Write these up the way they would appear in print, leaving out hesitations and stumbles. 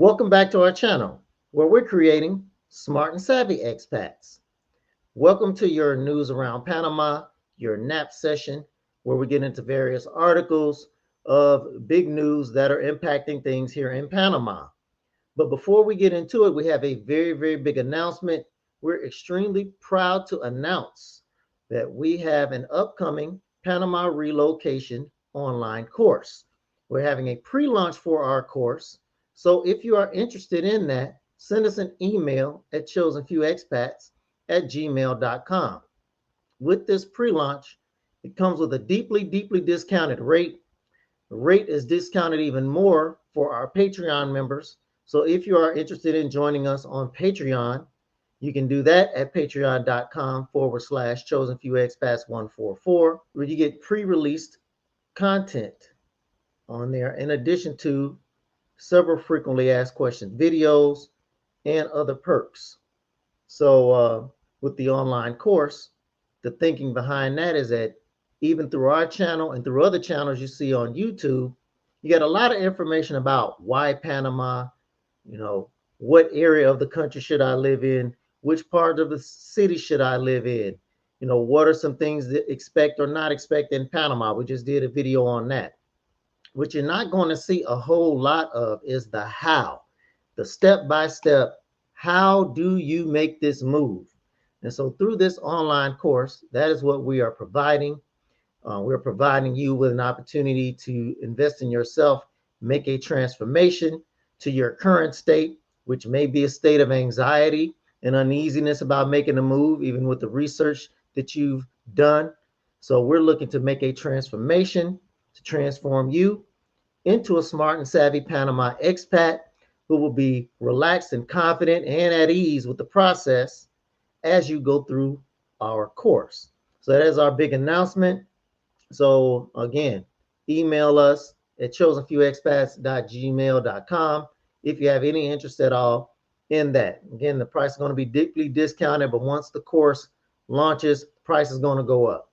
Welcome back to our channel, where we're creating smart and savvy expats. Welcome to your News Around Panama, your nap session, where we get into various articles of big news that are impacting things here in Panama. But before we get into it, we have a very, very big announcement. We're extremely proud to announce that we have an upcoming Panama relocation online course. We're having a pre-launch for our course. So if you are interested in that, send us an email at chosenfewexpats@gmail.com. With this pre-launch, it comes with a deeply, deeply discounted rate. The rate is discounted even more for our Patreon members. So if you are interested in joining us on Patreon, you can do that at patreon.com/chosenfewexpats144, where you get pre-released content on there, in addition to several frequently asked questions videos and other perks. So with the online course, the thinking behind that is that even through our channel and through other channels you see on YouTube, you get a lot of information about why Panama, what area of the country should I live in, which part of the city should I live in, what are some things that expect or not expect in Panama. We just did a video on that. What you're not going to see a whole lot of is the how, the step-by-step, how do you make this move? And so through this online course, that is what we are providing. We're providing you with an opportunity to invest in yourself, make a transformation to your current state, which may be a state of anxiety and uneasiness about making a move, even with the research that you've done. So we're looking to make a transformation to transform you into a smart and savvy Panama expat who will be relaxed and confident and at ease with the process as you go through our course. So that is our big announcement. So again, email us at chosenfewexpats.gmail.com if you have any interest at all in that. Again, the price is going to be deeply discounted, but once the course launches, the price is going to go up.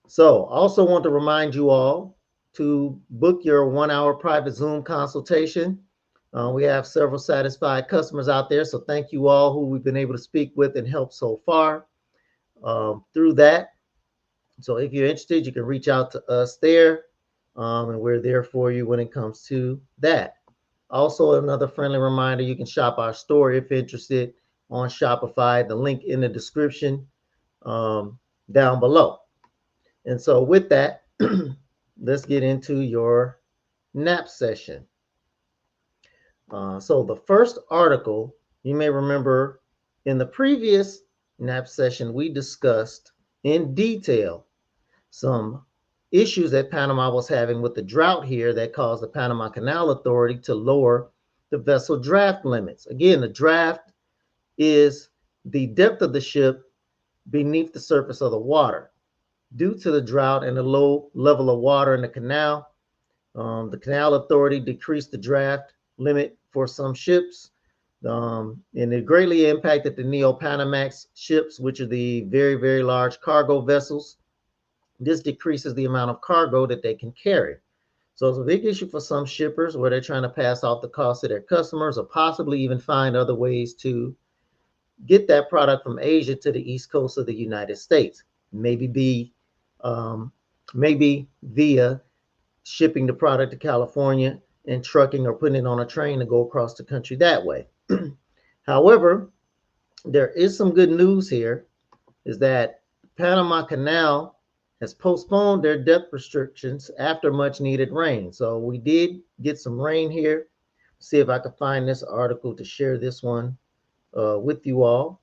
So also want to remind you all to book your 1-hour private Zoom consultation. We have several satisfied customers out there, so thank you all who we've been able to speak with and help so far through that. So if you're interested, you can reach out to us there, and we're there for you when it comes to that. Also, another friendly reminder, you can shop our store if interested on Shopify, the link in the description down below. And so with that, let's get into your nap session. So the first article, you may remember in the previous nap session, we discussed in detail some issues that Panama was having with the drought here that caused the Panama Canal Authority to lower the vessel draft limits. Again, the draft is the depth of the ship beneath the surface of the water. Due to the drought and the low level of water in the canal, the Canal Authority decreased the draft limit for some ships, and it greatly impacted the Neo-Panamax ships, which are the very, very large cargo vessels. This decreases the amount of cargo that they can carry. So it's a big issue for some shippers where they're trying to pass off the cost to their customers or possibly even find other ways to get that product from Asia to the East Coast of the United States. Maybe via shipping the product to California and trucking or putting it on a train to go across the country that way. However, there is some good news here, is that Panama Canal has postponed their depth restrictions after much needed rain. So we did get some rain here. See if I can find this article to share this one with you all.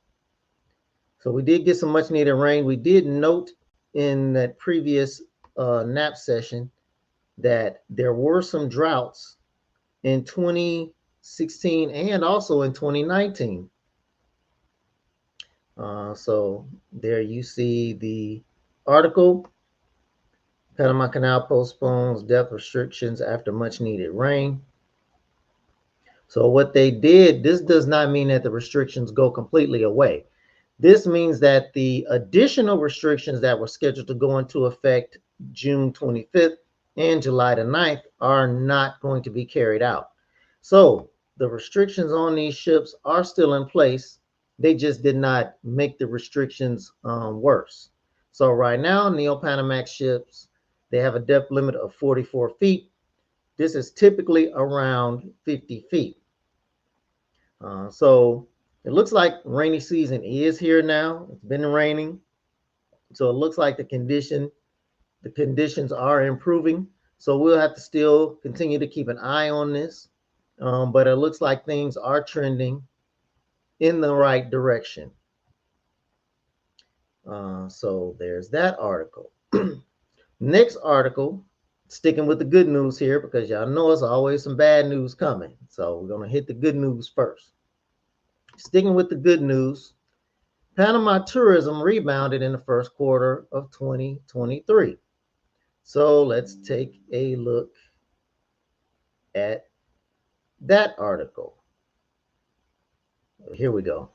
So we did get some much needed rain. We did note in that previous nap session that there were some droughts in 2016 and also in 2019. So there you see the article. Panama Canal postpones depth restrictions after much needed rain. So what they did, this does not mean that the restrictions go completely away. This means that the additional restrictions that were scheduled to go into effect June 25th and July the 9th are not going to be carried out. So the restrictions on these ships are still in place. They just did not make the restrictions worse. So right now, Neo-Panamax ships, they have a depth limit of 44 feet. This is typically around 50 feet. So it looks like rainy season is here now. It's been raining. So it looks like the conditions are improving. So we'll have to still continue to keep an eye on this. But it looks like things are trending in the right direction. So there's that article. Next article, sticking with the good news here, because y'all know it's always some bad news coming. So we're going to hit the good news first. Sticking with the good news, Panama tourism rebounded in the first quarter of 2023. So let's take a look at that article. Here we go.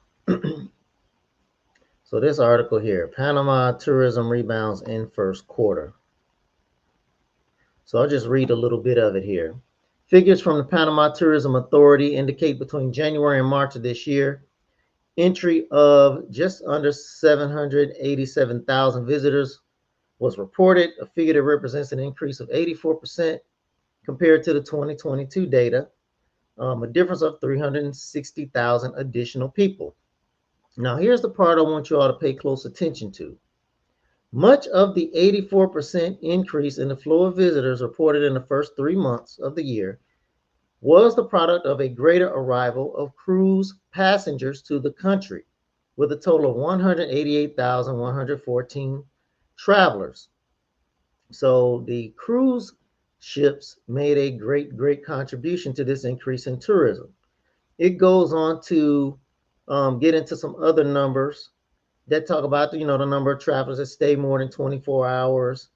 So this article here, Panama tourism rebounds in first quarter. So I'll just read a little bit of it here. Figures from the Panama Tourism Authority indicate between January and March of this year, entry of just under 787,000 visitors was reported, a figure that represents an increase of 84% compared to the 2022 data, a difference of 360,000 additional people. Now, here's the part I want you all to pay close attention to. Much of the 84% increase in the flow of visitors reported in the first 3 months of the year was the product of a greater arrival of cruise passengers to the country, with a total of 188,114 travelers. So the cruise ships made a great contribution to this increase in tourism. It goes on to get into some other numbers that talk about, the number of travelers that stay more than 24 hours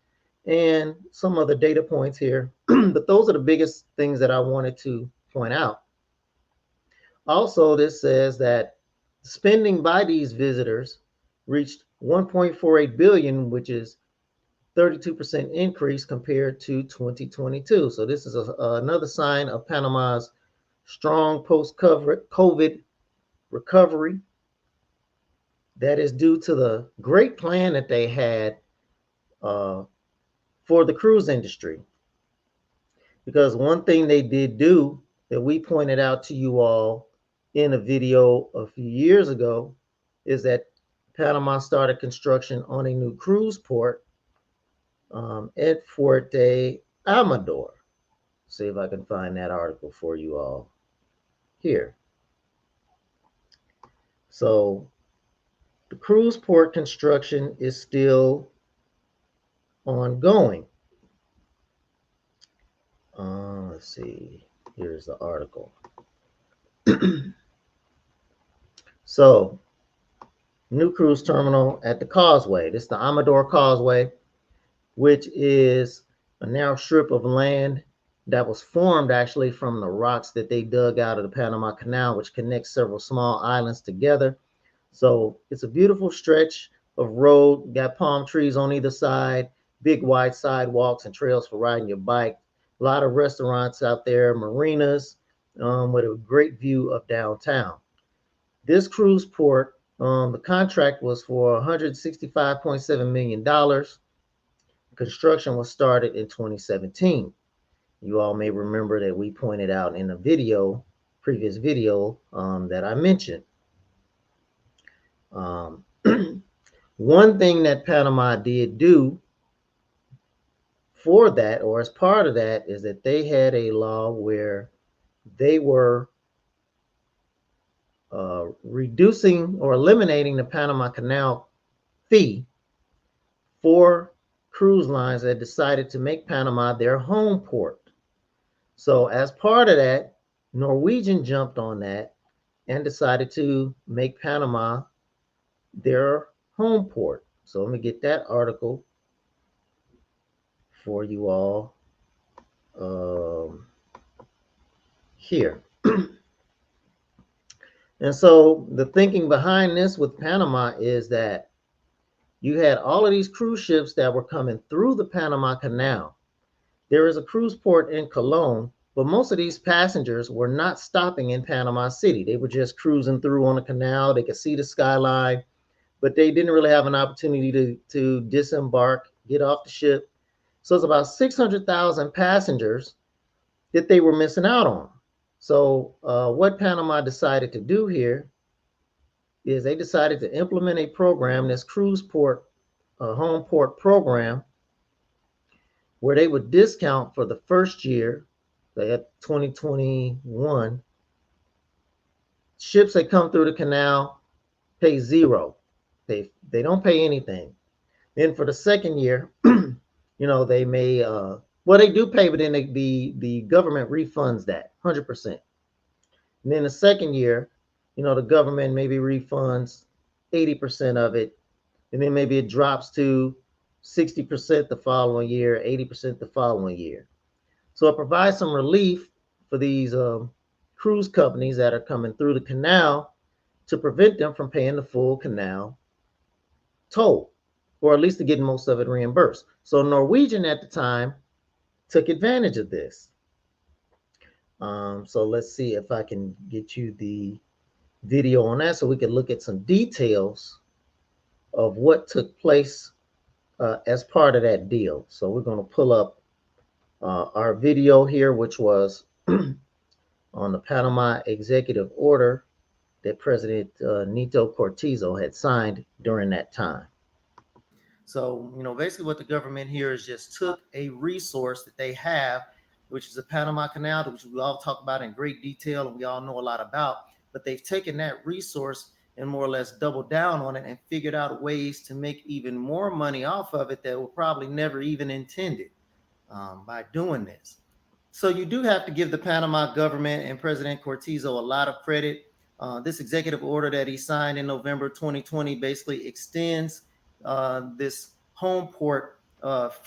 and some other data points here. But those are the biggest things that I wanted to point out. Also, this says that spending by these visitors reached 1.48 billion, which is 32% increase compared to 2022. So this is another sign of Panama's strong post-COVID recovery. That is due to the great plan that they had for the cruise industry. Because one thing they did do that we pointed out to you all in a video a few years ago is that Panama started construction on a new cruise port at Fuerte Amador. See if I can find that article for you all here. So the cruise port construction is still ongoing. Let's see. Here's the article. So, new cruise terminal at the Causeway. This is the Amador Causeway, which is a narrow strip of land that was formed actually from the rocks that they dug out of the Panama Canal, which connects several small islands together. So it's a beautiful stretch of road, got palm trees on either side, big wide sidewalks and trails for riding your bike. A lot of restaurants out there, marinas, with a great view of downtown. This cruise port, the contract was for $165.7 million. Construction was started in 2017. You all may remember that we pointed out in a previous video that I mentioned. One thing that Panama did do for that, or as part of that, is that they had a law where they were reducing or eliminating the Panama Canal fee for cruise lines that decided to make Panama their home port. So as part of that, Norwegian jumped on that and decided to make Panama their home port. So let me get that article for you all here. And so the thinking behind this with Panama is that you had all of these cruise ships that were coming through the Panama Canal. There is a cruise port in Cologne But most of these passengers were not stopping in Panama City. They were just cruising through on the canal. They could see the skyline, but they didn't really have an opportunity to disembark, get off the ship. So it's about 600,000 passengers that they were missing out on. So what Panama decided to do here is they decided to implement a program, this cruise port, home port program, where they would discount for the first year, they had 2021, ships that come through the canal pay zero. They don't pay anything. Then for the second year, they may well, they do pay, but then the government refunds that 100%. And then the second year, the government maybe refunds 80% of it, and then maybe it drops to 60% the following year, 80% the following year. So it provides some relief for these cruise companies that are coming through the canal to prevent them from paying the full canal toll, or at least to get most of it reimbursed. So Norwegian at the time took advantage of this. So let's see if I can get you the video on that so we can look at some details of what took place as part of that deal. So we're going to pull up our video here, which was on the Panama executive order that President Nito Cortizo had signed during that time. So, basically what the government here is just took a resource that they have, which is the Panama Canal, which we all talk about in great detail and we all know a lot about, but they've taken that resource and more or less doubled down on it and figured out ways to make even more money off of it that were probably never even intended by doing this. So you do have to give the Panama government and President Cortizo a lot of credit. This executive order that he signed in November 2020 basically extends this home port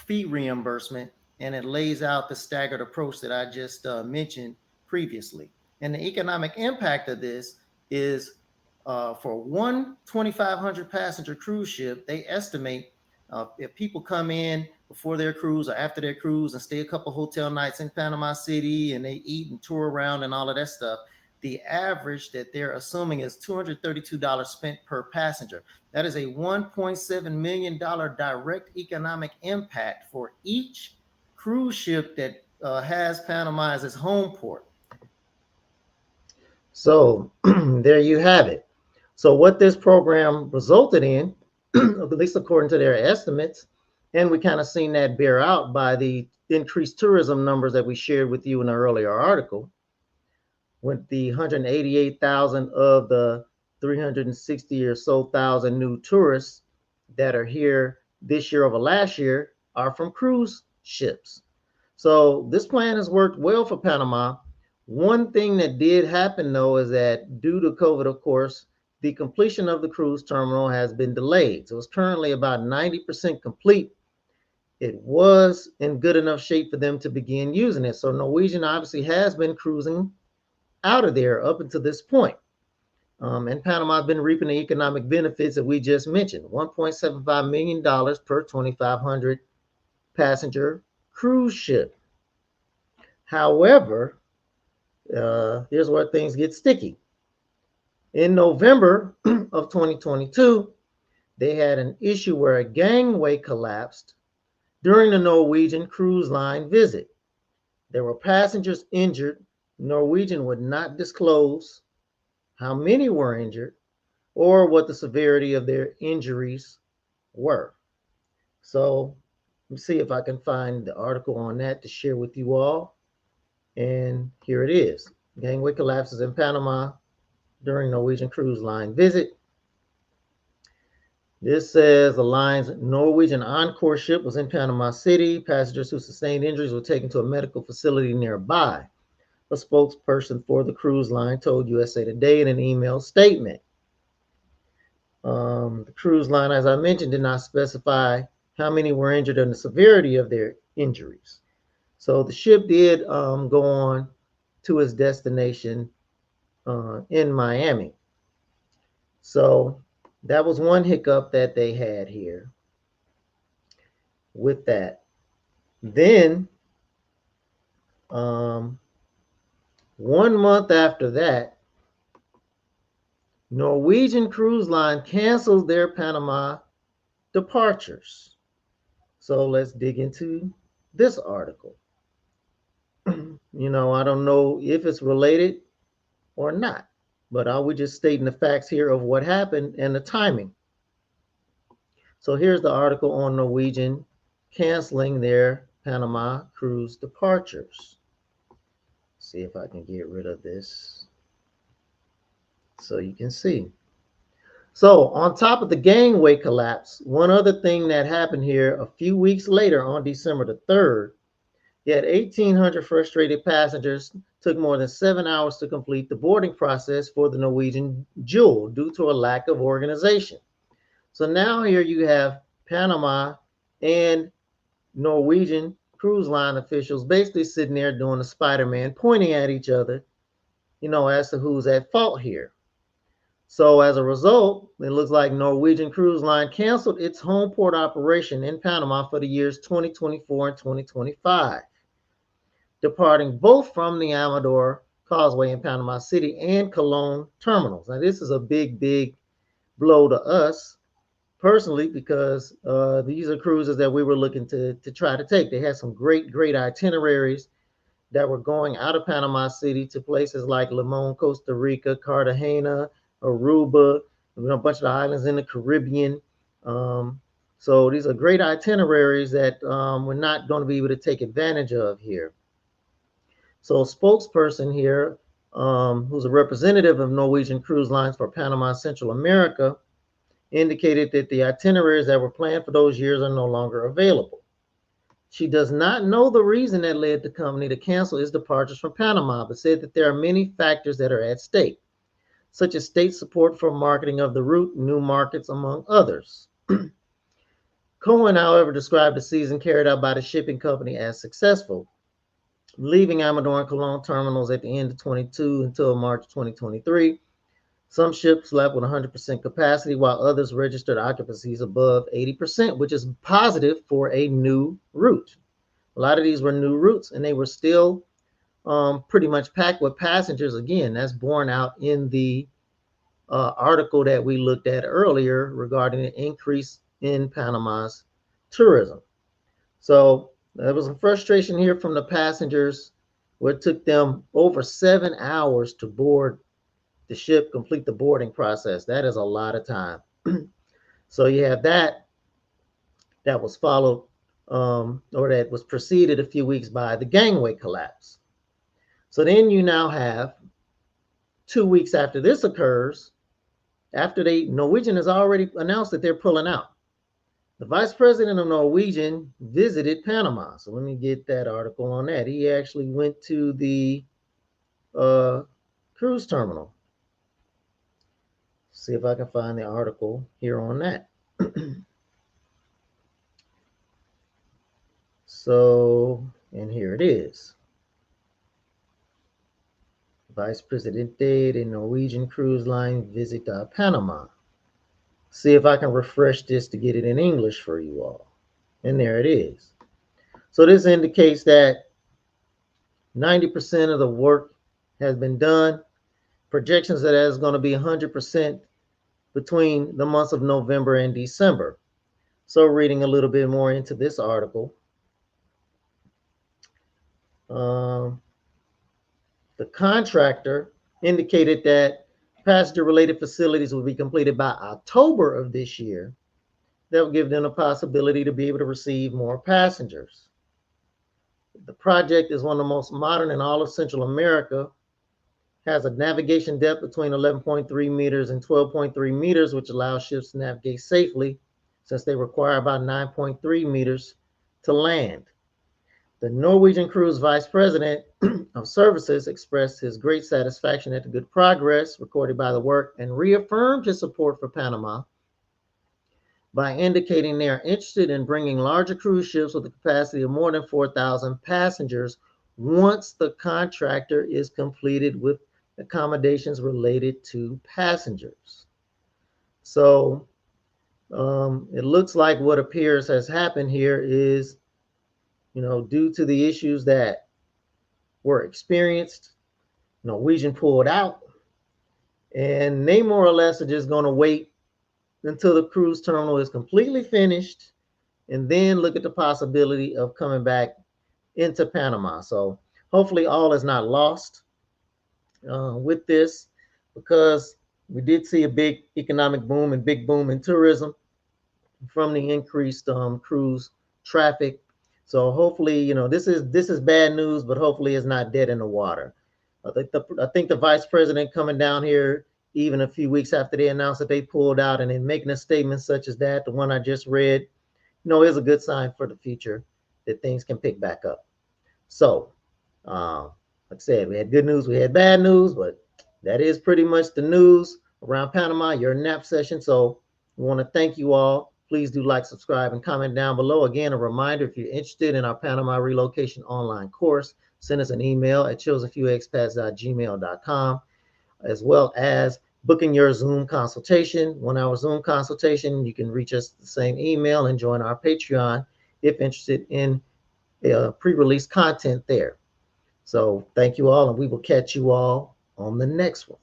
fee reimbursement, and it lays out the staggered approach that I just mentioned previously. And the economic impact of this is for one 2,500 passenger cruise ship, they estimate if people come in before their cruise or after their cruise and stay a couple hotel nights in Panama City and they eat and tour around and all of that stuff, the average that they're assuming is $232 spent per passenger. That is a $1.7 million direct economic impact for each cruise ship that has Panama as its home port. So there you have it. So what this program resulted in, at least according to their estimates, and we kind of seen that bear out by the increased tourism numbers that we shared with you in an earlier article, with the 188,000 of the 360 or so thousand new tourists that are here this year over last year are from cruise ships. So this plan has worked well for Panama. One thing that did happen, though, is that due to COVID, of course, the completion of the cruise terminal has been delayed. So it's currently about 90% complete. It was in good enough shape for them to begin using it. So Norwegian obviously has been cruising out of there up until this point. And Panama has been reaping the economic benefits that we just mentioned, $1.75 million per 2,500 passenger cruise ship. However, here's where things get sticky. In November of 2022, they had an issue where a gangway collapsed during the Norwegian cruise line visit. There were passengers injured. Norwegian would not disclose how many were injured or what the severity of their injuries were. So let me see if I can find the article on that to share with you all. And here it is. Gangway collapses in Panama during Norwegian cruise line visit. This says the line's Norwegian Encore ship was in Panama City. Passengers who sustained injuries were taken to a medical facility nearby. A spokesperson for the cruise line told USA Today in an email statement. The cruise line, as I mentioned, did not specify how many were injured and the severity of their injuries. So the ship did go on to its destination in Miami. So that was one hiccup that they had here with that. Then 1 month after that, Norwegian Cruise Line cancels their Panama departures. So let's dig into this article. I don't know if it's related or not, but I was just stating the facts here of what happened and the timing. So here's the article on Norwegian canceling their Panama cruise departures. See if I can get rid of this so you can see. So on top of the gangway collapse, one other thing that happened here a few weeks later on December the 3rd, you had 1,800 frustrated passengers, took more than 7 hours to complete the boarding process for the Norwegian Jewel due to a lack of organization. So now here you have Panama and Norwegian Cruise Line officials basically sitting there doing the Spider-Man, pointing at each other, as to who's at fault here. So as a result, it looks like Norwegian Cruise Line canceled its home port operation in Panama for the years 2024 and 2025, departing both from the Amador Causeway in Panama City and Cologne terminals. Now, this is a big, big blow to us personally because these are cruises that we were looking to try to take. They had some great, great itineraries that were going out of Panama City to places like Limon, Costa Rica, Cartagena, Aruba, a bunch of the islands in the Caribbean. So these are great itineraries that we're not going to be able to take advantage of here. So a spokesperson here, who's a representative of Norwegian Cruise Lines for Panama Central America, indicated that the itineraries that were planned for those years are no longer available. She does not know the reason that led the company to cancel its departures from Panama, but said that there are many factors that are at stake, such as state support for marketing of the route, new markets, among others. Cohen, however, described the season carried out by the shipping company as successful, leaving Amador and Cologne terminals at the end of 22 until March 2023. Some ships left with 100% capacity, while others registered occupancies above 80%, which is positive for a new route. A lot of these were new routes, and they were still pretty much packed with passengers. Again, that's borne out in the article that we looked at earlier regarding the increase in Panama's tourism. So there was some frustration here from the passengers, where it took them over 7 hours to board the ship, complete the boarding process. That is a lot of time. So you have that was followed or that was preceded a few weeks by the gangway collapse. So then you now have 2 weeks after this occurs, after Norwegian has already announced that they're pulling out. The vice president of Norwegian visited Panama. So let me get that article on that. He actually went to the cruise terminal. See if I can find the article here on that. So, and here it is. Vice Presidente de Norwegian Cruise Line visit Panama. See if I can refresh this to get it in English for you all. And there it is. So this indicates that 90% of the work has been done. Projections that is going to be 100% between the months of November and December. So reading a little bit more into this article. The contractor indicated that passenger-related facilities will be completed by October of this year. That will give them a possibility to be able to receive more passengers. The project is one of the most modern in all of Central America, has a navigation depth between 11.3 meters and 12.3 meters, which allows ships to navigate safely since they require about 9.3 meters to land. The Norwegian Cruise Vice President of Services expressed his great satisfaction at the good progress recorded by the work and reaffirmed his support for Panama by indicating they are interested in bringing larger cruise ships with a capacity of more than 4,000 passengers once the contractor is completed with accommodations related to passengers. So it looks like what appears has happened here is, due to the issues that were experienced Norwegian pulled out, and they more or less are just going to wait until the cruise terminal is completely finished and then look at the possibility of coming back into Panama. So hopefully all is not lost with this, because we did see a big economic boom and big boom in tourism from the increased cruise traffic. So hopefully, this is bad news, but hopefully it's not dead in the water. I think the vice president coming down here even a few weeks after they announced that they pulled out, and then making a statement such as that, the one I just read, is a good sign for the future that things can pick back up. So, like I said, we had good news, we had bad news, but that is pretty much the news around Panama, your nap session. So we want to thank you all. Please do like, subscribe, and comment down below. Again, a reminder, if you're interested in our Panama relocation online course, send us an email at chosenfewexpats@gmail.com, as well as booking your Zoom consultation, 1-hour Zoom consultation. You can reach us the same email and join our Patreon if interested in pre-release content there. So thank you all, and we will catch you all on the next one.